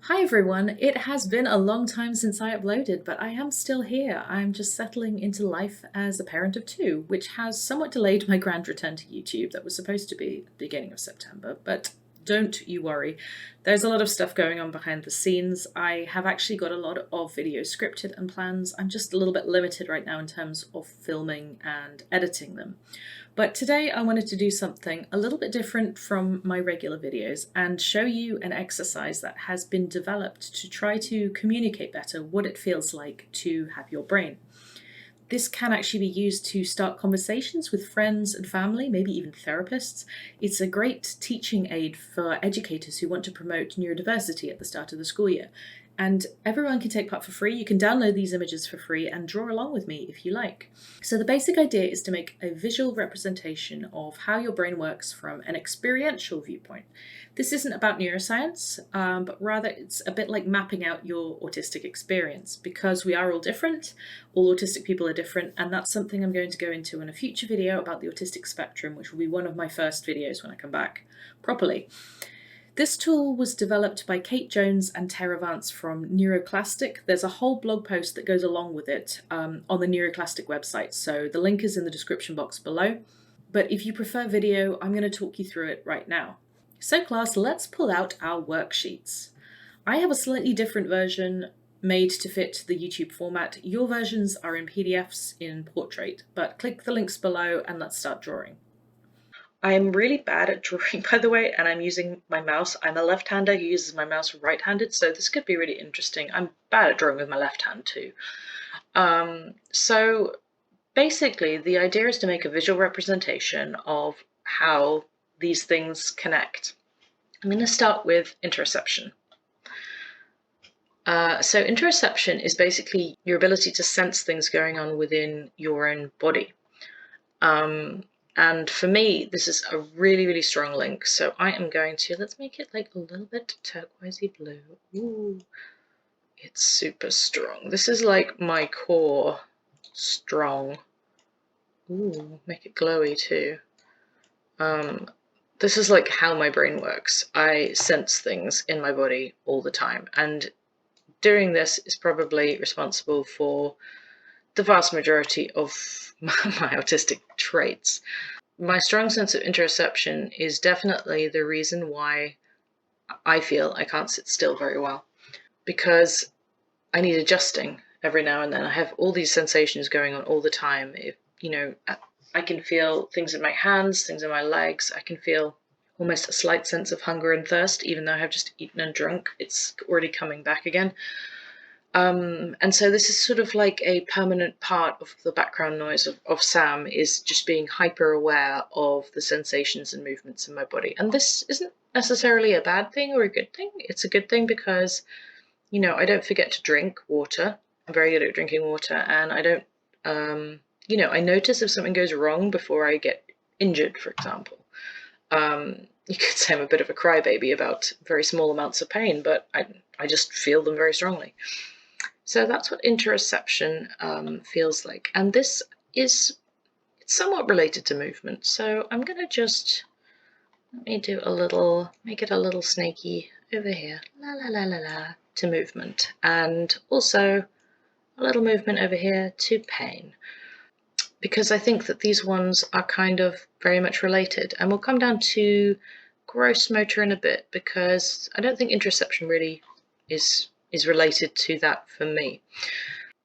Hi everyone, it has been a long time since I uploaded, but I am still here. I'm just settling into life as a parent of two, which has somewhat delayed my grand return to YouTube that was supposed to be the beginning of September, but don't you worry. There's a lot of stuff going on behind the scenes. I have actually got a lot of videos scripted and plans. I'm just a little bit limited right now in terms of filming and editing them. But today I wanted to do something a little bit different from my regular videos and show you an exercise that has been developed to try to communicate better what it feels like to have your brain. This can actually be used to start conversations with friends and family, maybe even therapists. It's a great teaching aid for educators who want to promote neurodiversity at the start of the school year. And everyone can take part for free. You can download these images for free and draw along with me if you like. So the basic idea is to make a visual representation of how your brain works from an experiential viewpoint. This isn't about neuroscience, but rather it's a bit like mapping out your autistic experience. Because we are all different, all autistic people are different, and that's something I'm going to go into in a future video about the autistic spectrum, which will be one of my first videos when I come back properly. This tool was developed by Kate Jones and Tara Vance from Neuroclastic. There's a whole blog post that goes along with it on the Neuroclastic website, so the link is in the description box below. But if you prefer video, I'm going to talk you through it right now. So class, let's pull out our worksheets. I have a slightly different version made to fit the YouTube format. Your versions are in PDFs in portrait, but click the links below and let's start drawing. I'm really bad at drawing, by the way, and I'm using my mouse. I'm a left-hander who uses my mouse right-handed, so this could be really interesting. I'm bad at drawing with my left hand too. So basically, the idea is to make a visual representation of how these things connect. I'm going to start with interoception. So interoception is basically your ability to sense things going on within your own body. And for me, this is a really, really strong link. So I am going to, let's make it like a little bit turquoisey blue. Ooh, it's super strong. This is like my core strong. Ooh, make it glowy too. This is like how my brain works. I sense things in my body all the time. And doing this is probably responsible for the vast majority of my autistic traits. My strong sense of interoception is definitely the reason why I feel I can't sit still very well, because I need adjusting every now and then. I have all these sensations going on all the time. If, I can feel things in my hands, things in my legs. I can feel almost a slight sense of hunger and thirst, even though I have just eaten and drunk. It's already coming back again. And so this is sort of like a permanent part of the background noise of Sam, is just being hyper aware of the sensations and movements in my body. And this isn't necessarily a bad thing or a good thing. It's a good thing because, I don't forget to drink water. I'm very good at drinking water, and I don't, I notice if something goes wrong before I get injured, for example. You could say I'm a bit of a crybaby about very small amounts of pain, but I just feel them very strongly. So that's what interoception feels like. And this is somewhat related to movement. So I'm going to just, let me do make it a little snaky over here. La la la la la, to movement. And also a little movement over here to pain. Because I think that these ones are kind of very much related. And we'll come down to gross motor in a bit, because I don't think interoception really is related to that for me.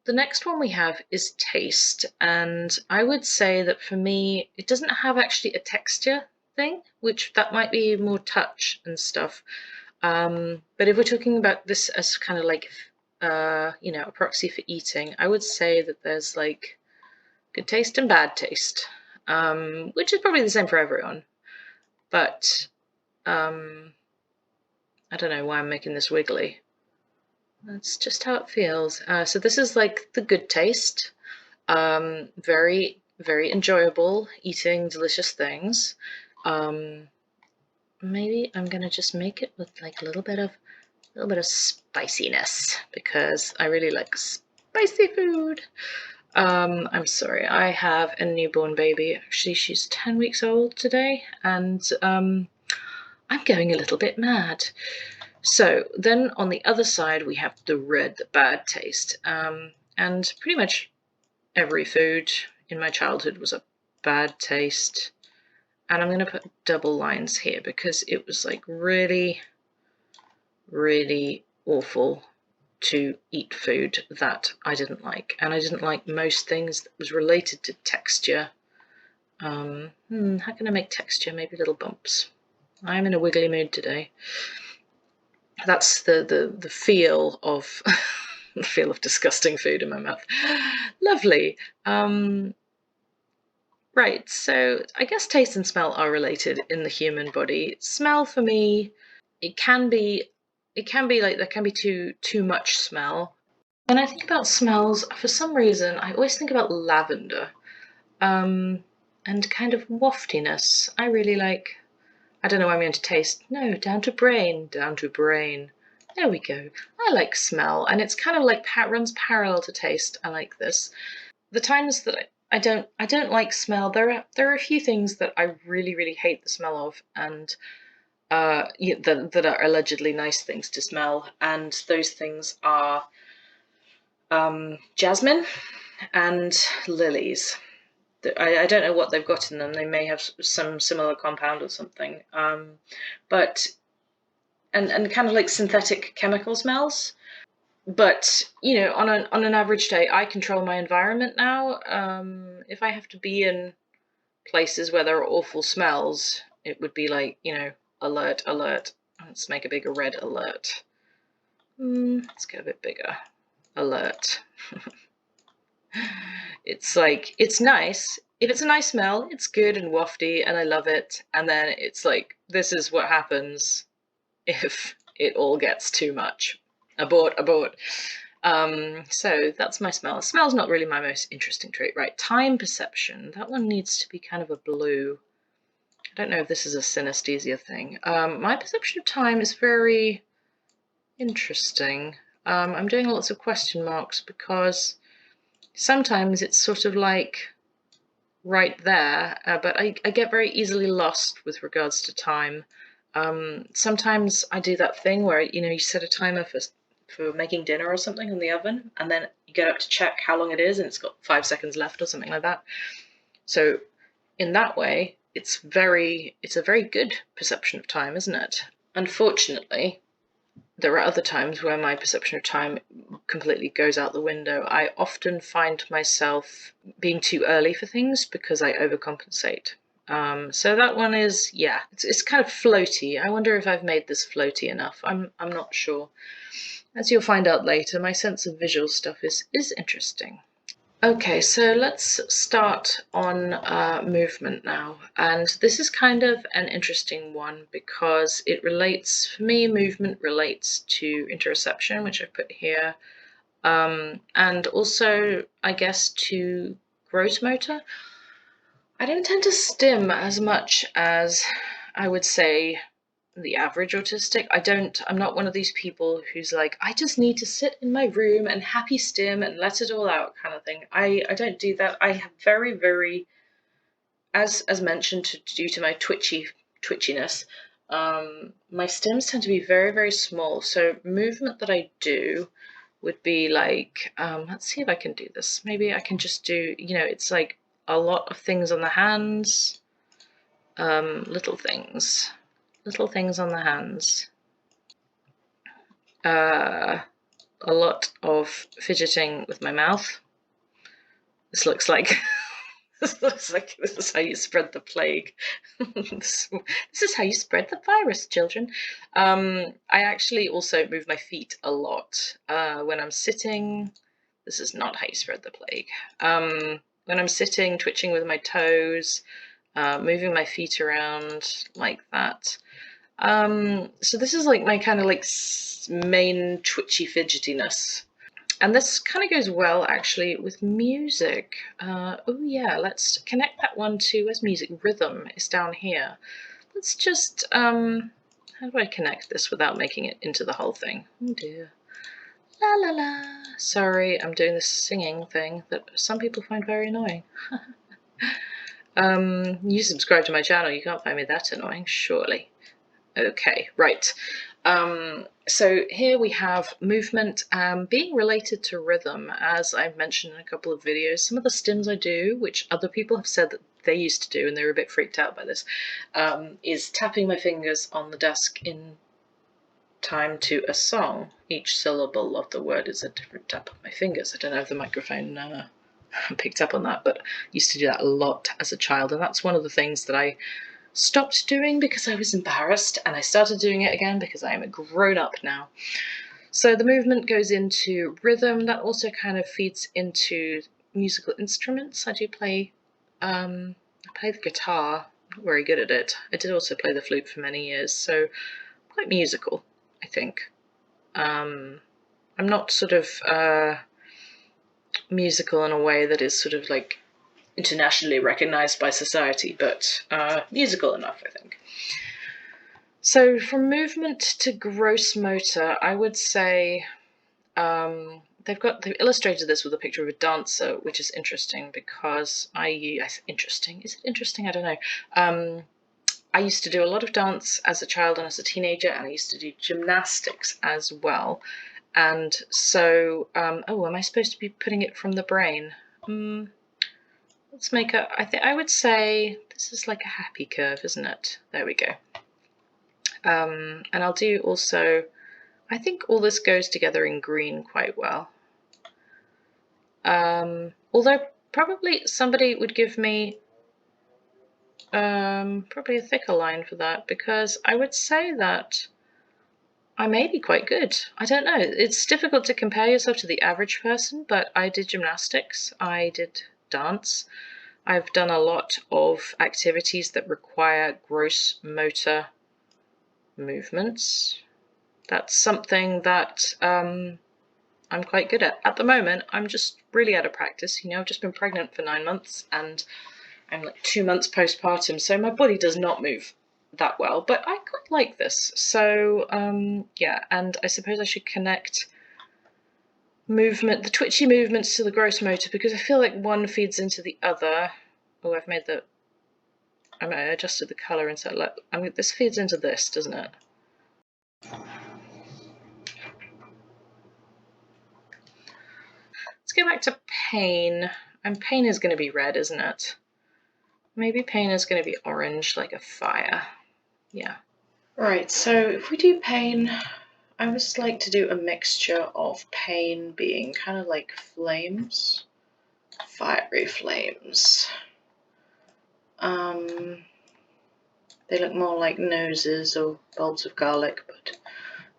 The next one we have is taste, and I would say that for me, it doesn't have actually a texture thing, which that might be more touch and stuff. But if we're talking about this as kind of like, a proxy for eating, I would say that there's like good taste and bad taste, which is probably the same for everyone. But I don't know why I'm making this wiggly. That's just how it feels. So this is like the good taste. Very, very enjoyable, eating delicious things. Maybe I'm gonna just make it with like a little bit of spiciness, because I really like spicy food. I'm sorry, I have a newborn baby. Actually, she's 10 weeks old today, and I'm going a little bit mad. So then on the other side, we have the red, the bad taste. And pretty much every food in my childhood was a bad taste. And I'm going to put double lines here because it was like really, really awful to eat food that I didn't like. And I didn't like most things that was related to texture. How can I make texture? Maybe little bumps. I'm in a wiggly mood today. That's the feel of the feel of disgusting food in my mouth. Lovely. Right, so I guess taste and smell are related in the human body. Smell for me, it can be like there can be too much smell. When I think about smells, for some reason, I always think about lavender, and kind of waftiness. I really like. I don't know why I'm into taste. No, down to brain, down to brain. There we go. I like smell, and it's kind of like runs parallel to taste. I like this. The times that I don't like smell. There are a few things that I really really hate the smell of, and that are allegedly nice things to smell, and those things are jasmine and lilies. I don't know what they've got in them. They may have some similar compound or something, but and kind of like synthetic chemical smells. But on an average day, I control my environment now. If I have to be in places where there are awful smells, it would be like alert, alert. Let's make a bigger red alert. Let's get a bit bigger. Alert. It's like, it's nice. If it's a nice smell, it's good and wafty and I love it. And then it's like, this is what happens if it all gets too much. Abort, abort. So that's my smell. Smell's not really my most interesting trait, right? Time perception. That one needs to be kind of a blue. I don't know if this is a synesthesia thing. My perception of time is very interesting. I'm doing lots of question marks because sometimes it's sort of like right there, but I get very easily lost with regards to time. Sometimes I do that thing where you set a timer for making dinner or something in the oven, and then you get up to check how long it is, and it's got 5 seconds left or something like that. So in that way, it's a very good perception of time, isn't it? Unfortunately, there are other times where my perception of time completely goes out the window. I often find myself being too early for things because I overcompensate. So that one is, it's kind of floaty. I wonder if I've made this floaty enough. I'm not sure. As you'll find out later, my sense of visual stuff is interesting. Okay, so let's start on movement now. And this is kind of an interesting one because for me, movement relates to interoception, which I've put here, and also, I guess, to gross motor. I don't tend to stim as much as I would say the average autistic. I'm not one of these people who's like, I just need to sit in my room and happy stim and let it all out kind of thing. I don't do that. I have very, very, as mentioned, due to my twitchiness, my stims tend to be very, very small. So movement that I do would be like, let's see if I can do this. Maybe I can just do, it's like a lot of things on the hands, little things on the hands, a lot of fidgeting with my mouth. This looks like this is how you spread the plague. This is how you spread the virus, children. I actually also move my feet a lot when I'm sitting. This is not how you spread the plague. When I'm sitting, twitching with my toes, moving my feet around like that. So this is like my kind of like main twitchy fidgetiness. And this kind of goes well actually with music. Oh yeah, let's connect that one to, where's music? Rhythm is down here. Let's just, how do I connect this without making it into the whole thing? Oh dear. La la la. Sorry, I'm doing this singing thing that some people find very annoying. You subscribe to my channel, you can't find me that annoying, surely. Okay, right. So here we have movement being related to rhythm. As I've mentioned in a couple of videos, some of the stims I do, which other people have said that they used to do and they were a bit freaked out by this, is tapping my fingers on the desk in time to a song. Each syllable of the word is a different tap of my fingers. I don't know if the microphone picked up on that, but I used to do that a lot as a child, and that's one of the things that I stopped doing because I was embarrassed, and I started doing it again because I am a grown-up now. So the movement goes into rhythm. That also kind of feeds into musical instruments. I do play I play the guitar. I'm not very good at it. I did also play the flute for many years, so quite musical, I think. I'm not sort of musical in a way that is sort of like internationally recognized by society, but musical enough, I think. So from movement to gross motor, I would say they've illustrated this with a picture of a dancer, which is interesting because interesting. Is it interesting? I don't know. I used to do a lot of dance as a child and as a teenager, and I used to do gymnastics as well. And so, am I supposed to be putting it from the brain? Let's make I would say this is like a happy curve, isn't it? There we go. And I'll do also, I think all this goes together in green quite well. Although probably somebody would give me probably a thicker line for that, because I would say that I may be quite good. I don't know. It's difficult to compare yourself to the average person, but I did gymnastics, I did dance. I've done a lot of activities that require gross motor movements. That's something that I'm quite good at. At the moment, I'm just really out of practice. I've just been pregnant for 9 months and I'm like 2 months postpartum, so my body does not move that well, but I quite like this. So yeah, and I suppose I should connect the twitchy movements to the gross motor, because I feel like one feeds into the other. Oh, I adjusted the colour inside. This feeds into this, doesn't it? Let's go back to pain. And pain is going to be red, isn't it? Maybe pain is going to be orange, like a fire. Yeah. Right, so if we do pain, I would just like to do a mixture of pain being kind of like flames, fiery flames. They look more like noses or bulbs of garlic, but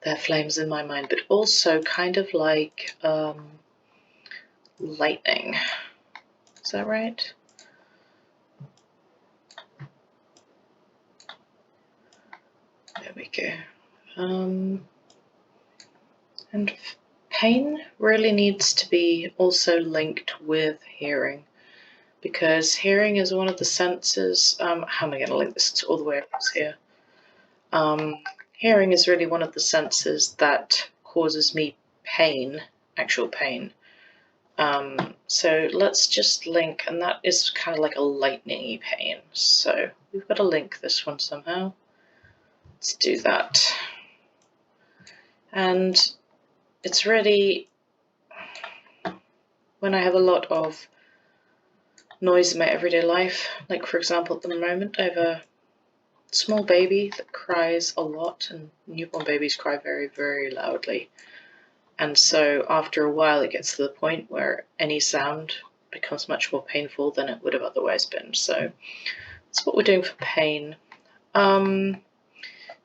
they're flames in my mind, but also kind of like lightning. Is that right? There we go. And pain really needs to be also linked with hearing, because hearing is one of the senses. How am I going to link this all the way across here? Hearing is really one of the senses that causes me pain, actual pain. So let's just link, and that is kind of like a lightning-y pain. So we've got to link this one somehow. Let's do that. And it's really when I have a lot of noise in my everyday life, like for example at the moment I have a small baby that cries a lot, and newborn babies cry very, very loudly. And so after a while it gets to the point where any sound becomes much more painful than it would have otherwise been. So that's what we're doing for pain.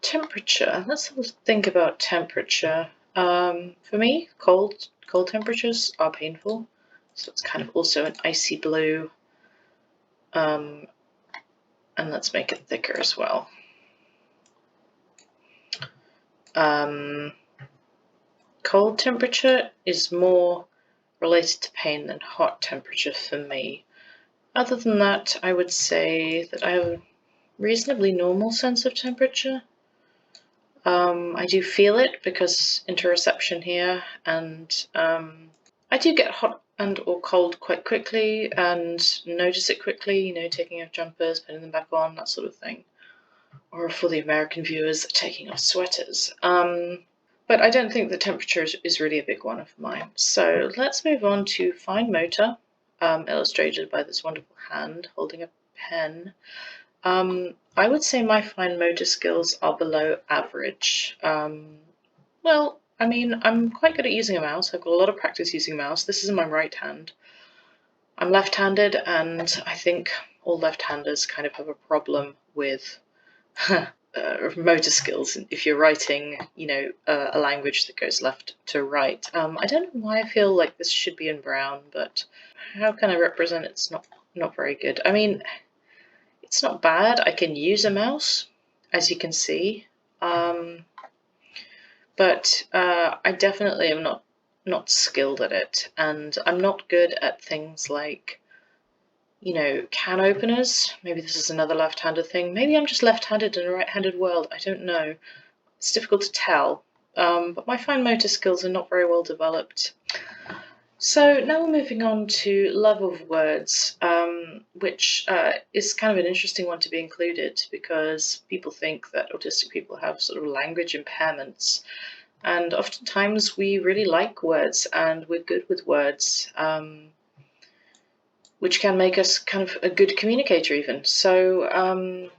Temperature. Let's think about temperature. For me, cold temperatures are painful. So it's kind of also an icy blue. And let's make it thicker as well. Cold temperature is more related to pain than hot temperature for me. Other than that, I would say that I have a reasonably normal sense of temperature. I do feel it because interoception here, and I do get hot and or cold quite quickly and notice it quickly, taking off jumpers, putting them back on, that sort of thing. or for the American viewers, taking off sweaters. But I don't think the temperature is really a big one of mine. So let's move on to fine motor, illustrated by this wonderful hand holding a pen. I would say my fine motor skills are below average. Well, I mean, I'm quite good at using a mouse. I've got a lot of practice using a mouse. This is in my right hand. I'm left-handed, and I think all left-handers kind of have a problem with motor skills if you're writing, a language that goes left to right. I don't know why I feel like this should be in brown, but how can I represent it? It's not very good. I mean, it's not bad. I can use a mouse, as you can see, but I definitely am not skilled at it, and I'm not good at things like, can openers. Maybe this is another left-handed thing. Maybe I'm just left-handed in a right-handed world. I don't know. It's difficult to tell. But my fine motor skills are not very well developed. So now we're moving on to love of words, which is kind of an interesting one to be included, because people think that autistic people have sort of language impairments. And oftentimes we really like words and we're good with words, which can make us kind of a good communicator even. So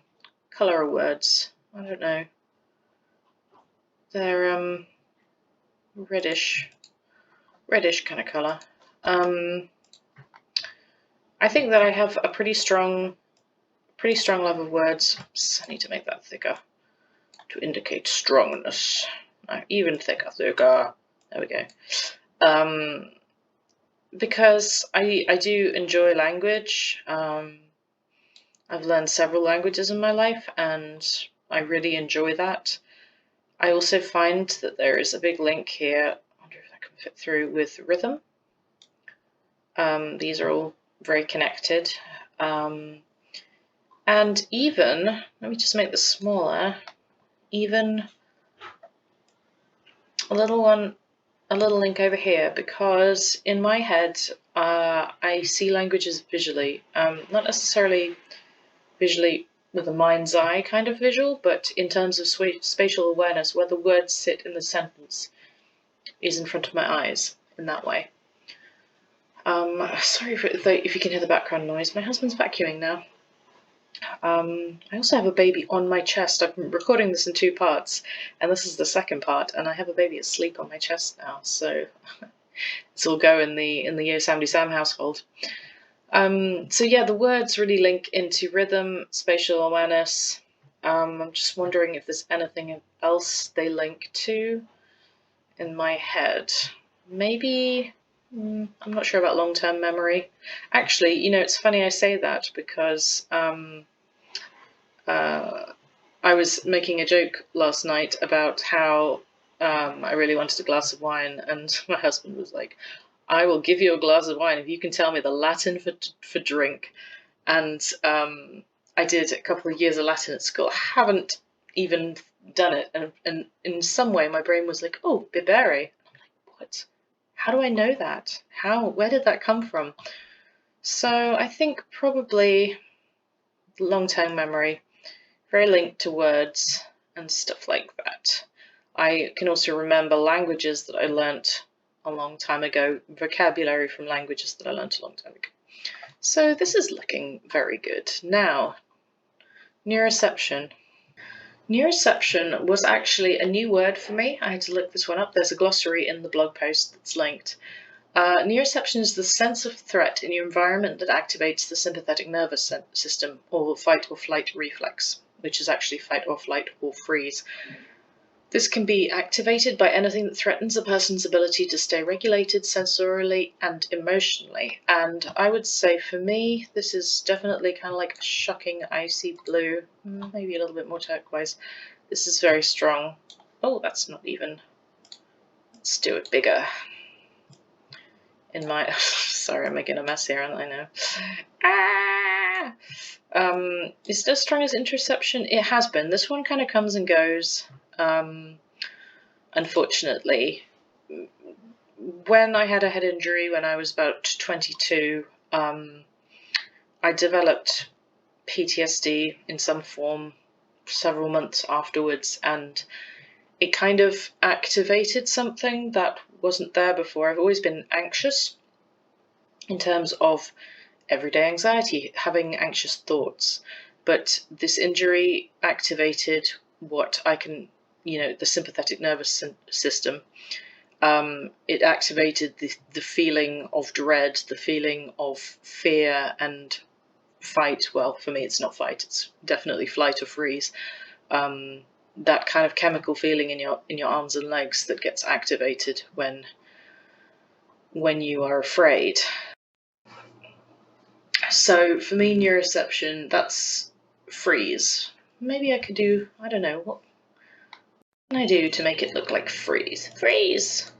colour of words, I don't know. They're reddish kind of colour. I think that I have a pretty strong love of words. So I need to make that thicker to indicate strongness. No, even thicker. There we go. Because I do enjoy language. I've learned several languages in my life, and I really enjoy that. I also find that there is a big link here, I wonder if that can fit through, with rhythm. These are all very connected. And even, let me just make this smaller, even a little link over here, because in my head, I see languages visually, not necessarily visually with a mind's eye kind of visual, but in terms of spatial awareness, where the words sit in the sentence is in front of my eyes in that way. Sorry if you can hear the background noise. My husband's vacuuming now. I also have a baby on my chest. I've been recording this in 2 parts, and this is the second part, and I have a baby asleep on my chest now, so this will go in the Yosemite Sam household. So yeah, the words really link into rhythm, spatial awareness. I'm just wondering if there's anything else they link to in my head. Maybe, I'm not sure about long-term memory. Actually, it's funny I say that, because I was making a joke last night about how I really wanted a glass of wine, and my husband was like, I will give you a glass of wine if you can tell me the Latin for drink. And I did a couple of years of Latin at school. I haven't even done it. And in some way, my brain was like, oh, bibere. I'm like, what? How do I know that? Where did that come from? So I think probably long-term memory, very linked to words and stuff like that. I can also remember languages that I learnt a long time ago, vocabulary from languages that I learnt a long time ago. So this is looking very good. Now, neuroception. Neuroception was actually a new word for me. I had to look this one up. There's a glossary in the blog post that's linked. Neuroception is the sense of threat in your environment that activates the sympathetic nervous system, or fight or flight reflex, which is actually fight or flight or freeze. This can be activated by anything that threatens a person's ability to stay regulated sensorially and emotionally. And I would say for me, this is definitely kind of like a shocking icy blue, maybe a little bit more turquoise. This is very strong. Oh, that's not even. Let's do it bigger. Sorry, I'm making a mess here, aren't I now? Is it as strong as interoception? It has been. This one kind of comes and goes. Unfortunately, when I had a head injury when I was about 22, I developed PTSD in some form several months afterwards, and it kind of activated something that wasn't there before. I've always been anxious in terms of everyday anxiety, having anxious thoughts, but this injury activated what I can, the sympathetic nervous system. It activated the feeling of dread, the feeling of fear and fight. Well, for me, it's not fight; it's definitely flight or freeze. That kind of chemical feeling in your arms and legs that gets activated when you are afraid. So for me, neuroception, that's freeze. Maybe I could do, I don't know, what can I do to make it look like freeze? Freeze!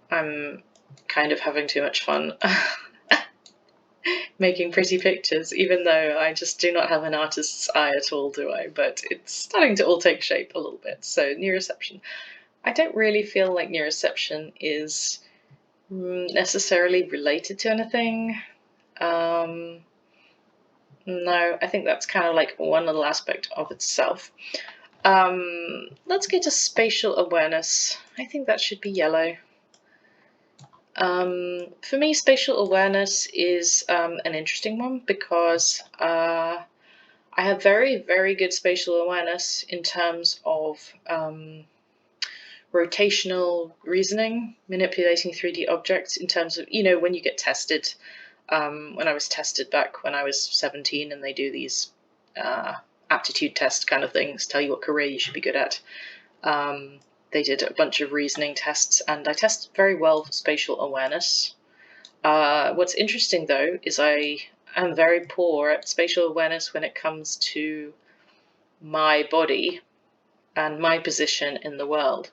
I'm kind of having too much fun making pretty pictures, even though I just do not have an artist's eye at all, do I? But it's starting to all take shape a little bit. So neuroception. I don't really feel like neuroception is necessarily related to anything. No, I think that's kind of like one little aspect of itself. Let's get to spatial awareness. I think that should be yellow. For me, spatial awareness is an interesting one because I have very, very good spatial awareness in terms of rotational reasoning, manipulating 3D objects in terms of, when you get tested. When I was tested back when I was 17, and they do these aptitude test kind of things, tell you what career you should be good at. They did a bunch of reasoning tests, and I tested very well for spatial awareness. What's interesting, though, is I am very poor at spatial awareness when it comes to my body and my position in the world.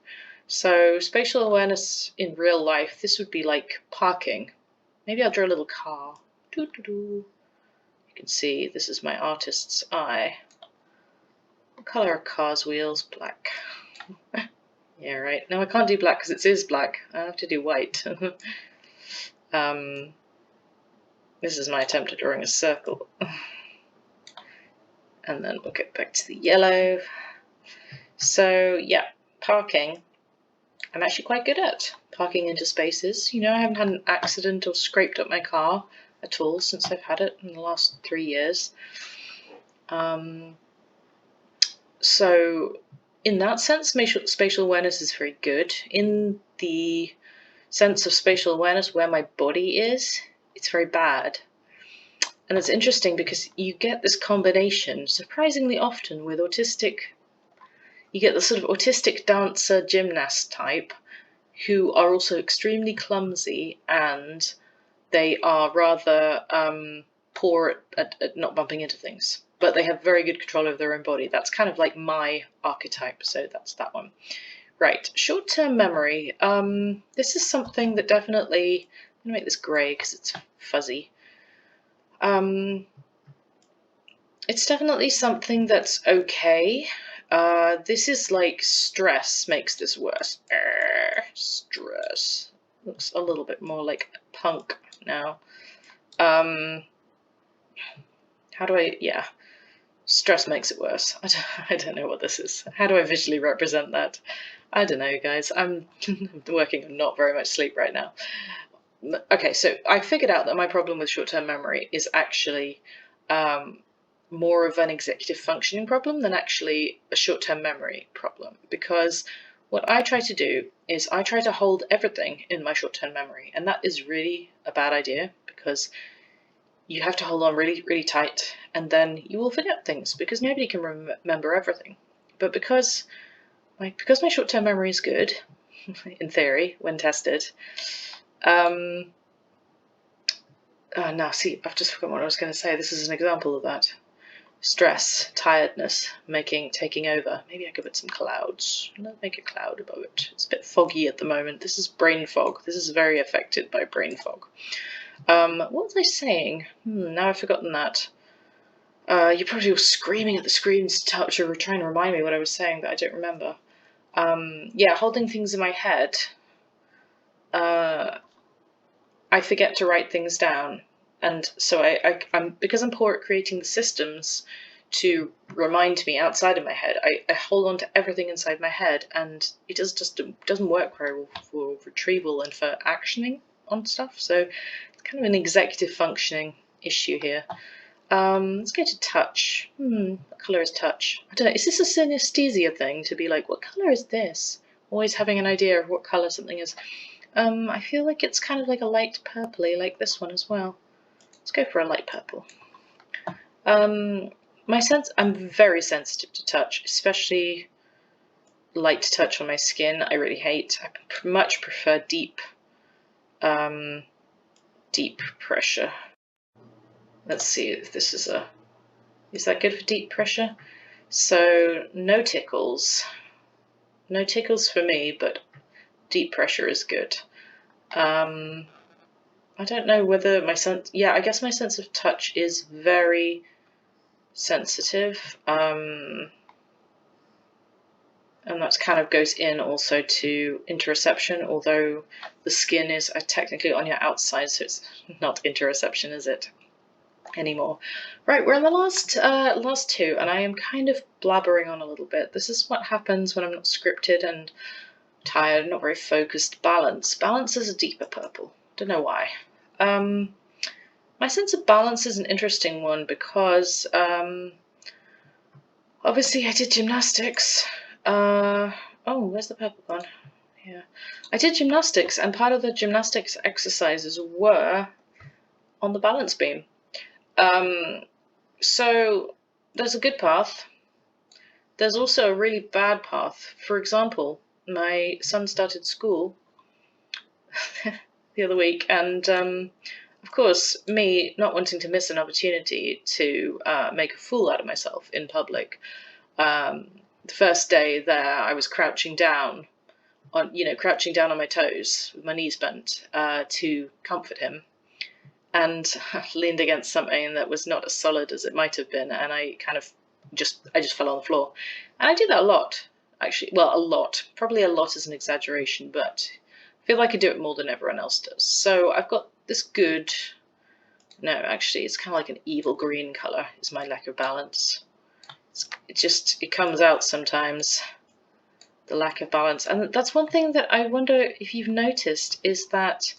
So spatial awareness in real life, this would be like parking. Maybe I'll draw a little car. Doo-doo-doo. You can see this is my artist's eye. What colour are cars' wheels? Black. Yeah, right. No, I can't do black because it is black. I have to do white. This is my attempt at drawing a circle. And then we'll get back to the yellow. So, yeah, parking. I'm actually quite good at parking into spaces. I haven't had an accident or scraped up my car at all since I've had it in the last 3 years. So in that sense, spatial awareness is very good. In the sense of spatial awareness where my body is, it's very bad. And it's interesting because you get this combination surprisingly often with autistic. You get the sort of autistic dancer gymnast type who are also extremely clumsy, and they are rather poor at not bumping into things, but they have very good control over their own body. That's kind of like my archetype, so that's that one. Right, short-term memory. This is something that definitely, I'm going to make this grey because it's fuzzy. It's definitely something that's okay. This is like stress makes this worse. Stress. Looks a little bit more like punk now. How do I, yeah, stress makes it worse. I don't know what this is. How do I visually represent that? I don't know, guys. I'm working on not very much sleep right now. Okay, so I figured out that my problem with short-term memory is actually more of an executive functioning problem than actually a short-term memory problem, because what I try to do is I try to hold everything in my short-term memory, and that is really a bad idea because you have to hold on really, really tight, and then you will forget things because nobody can remember everything. But because my short-term memory is good, in theory, when tested, now see, I've just forgotten what I was going to say. This is an example of that. Stress, tiredness, taking over. Maybe I could put some clouds. Let's make a cloud above it. It's a bit foggy at the moment. This is brain fog. This is very affected by brain fog. What was I saying? Now I've forgotten that. You probably were screaming at the screens to try and remind me what I was saying, but I don't remember. Yeah, holding things in my head. I forget to write things down. And so I'm because I'm poor at creating the systems to remind me outside of my head. I hold on to everything inside my head, and it doesn't work very well for retrieval and for actioning on stuff. So it's kind of an executive functioning issue here. Let's go to touch. What colour is touch? I don't know. Is this a synesthesia thing to be like, what colour is this? Always having an idea of what colour something is. I feel like it's kind of like a light purpley, like this one as well. Let's go for a light purple. I'm very sensitive to touch, especially light touch on my skin. I really hate. I much prefer deep pressure. Let's see if this is that good for deep pressure? So no tickles. No tickles for me, but deep pressure is good. I don't know whether I guess my sense of touch is very sensitive. And that kind of goes in also to interoception, although the skin is technically on your outside, so it's not interoception, is it? Anymore. Right, we're in the last two, and I am kind of blabbering on a little bit. This is what happens when I'm not scripted and tired, not very focused. Balance. Balance is a deeper purple. Don't know why. My sense of balance is an interesting one because obviously I did gymnastics. Oh, where's the purple gone? Yeah. I did gymnastics, and part of the gymnastics exercises were on the balance beam. So there's a good path. There's also a really bad path. For example, my son started school the other week, and of course, me not wanting to miss an opportunity to make a fool out of myself in public. The first day there, I was crouching down on my toes with my knees bent to comfort him, and leaned against something that was not as solid as it might have been, and I just fell on the floor. And I do that a lot, actually. Well, a lot. Probably a lot is an exaggeration, but I feel like I do it more than everyone else does. So I've got this good... No, actually, it's kind of like an evil green colour, is my lack of balance. It comes out sometimes, the lack of balance. And that's one thing that I wonder if you've noticed, is that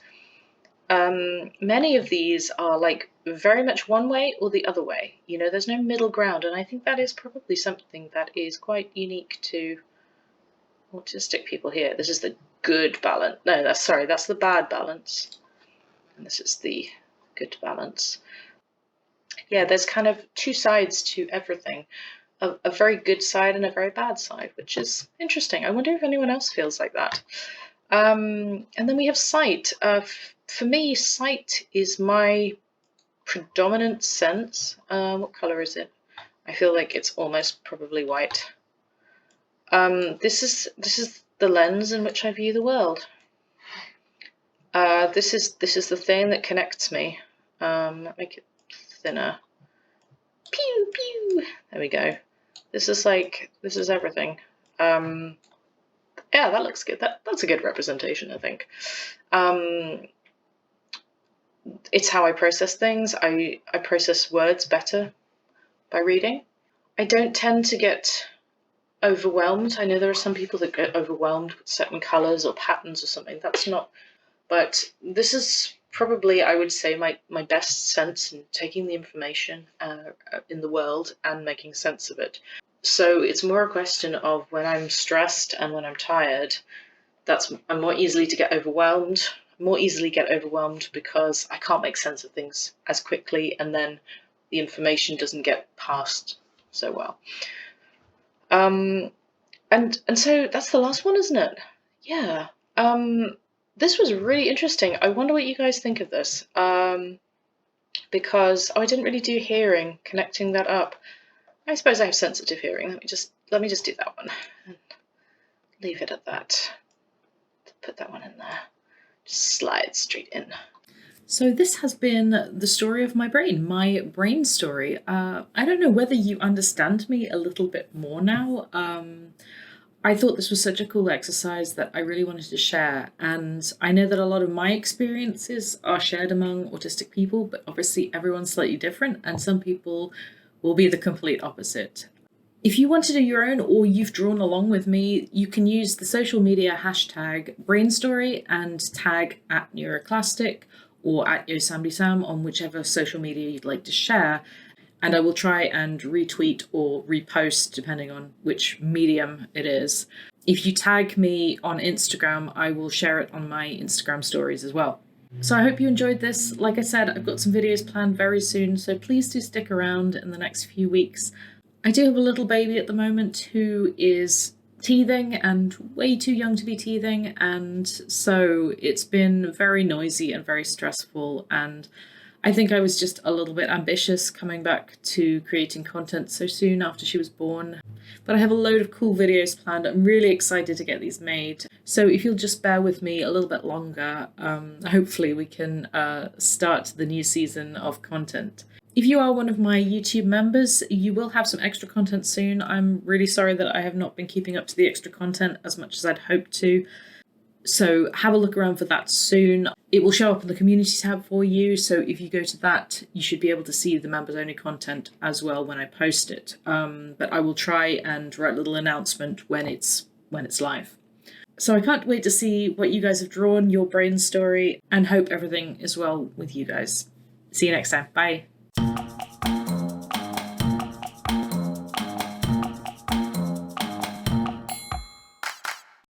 many of these are like very much one way or the other way. There's no middle ground, and I think that is probably something that is quite unique to autistic people here. This is the good balance. No, that's the bad balance. And this is the good balance. Yeah, there's kind of two sides to everything. A very good side and a very bad side, which is interesting. I wonder if anyone else feels like that. And then we have sight. For me, sight is my predominant sense. What colour is it? I feel like it's almost probably white. This is the lens in which I view the world. This is the thing that connects me. Make it thinner. Pew pew. There we go. This is everything. Yeah, that looks good. That's a good representation, I think. It's how I process things. I process words better by reading. I don't tend to get overwhelmed. I know there are some people that get overwhelmed with certain colours or patterns or something. That's not... But this is probably, I would say, my best sense in taking the information in the world and making sense of it. So it's more a question of when I'm stressed and when I'm tired, I'm more easily get overwhelmed because I can't make sense of things as quickly, and then the information doesn't get passed so well. And so that's the last one, isn't it? Yeah. This was really interesting. I wonder what you guys think of this. Because I didn't really do hearing, connecting that up. I suppose I have sensitive hearing. Let me just do that one and leave it at that. Put that one in there. Just slide straight in. So this has been the story of my brain story. I don't know whether you understand me a little bit more now. I thought this was such a cool exercise that I really wanted to share. And I know that a lot of my experiences are shared among autistic people, but obviously everyone's slightly different. And some people will be the complete opposite. If you want to do your own or you've drawn along with me, you can use the social media hashtag BrainStory and tag @Neuroclastic or @YoSamDSam on whichever social media you'd like to share. And I will try and retweet or repost depending on which medium it is. If you tag me on Instagram, I will share it on my Instagram stories as well. So I hope you enjoyed this. Like I said, I've got some videos planned very soon, so please do stick around in the next few weeks. I do have a little baby at the moment who is teething and way too young to be teething, and so it's been very noisy and very stressful, and I think I was just a little bit ambitious coming back to creating content so soon after she was born. But I have a load of cool videos planned. I'm really excited to get these made. So if you'll just bear with me a little bit longer, hopefully we can start the new season of content. If you are one of my YouTube members, you will have some extra content soon. I'm really sorry that I have not been keeping up to the extra content as much as I'd hoped to. So have a look around for that soon. It will show up in the community tab for you. So if you go to that, you should be able to see the members only content as well when I post it. But I will try and write a little announcement when it's live. So I can't wait to see what you guys have drawn, your brain story, and hope everything is well with you guys. See you next time. Bye.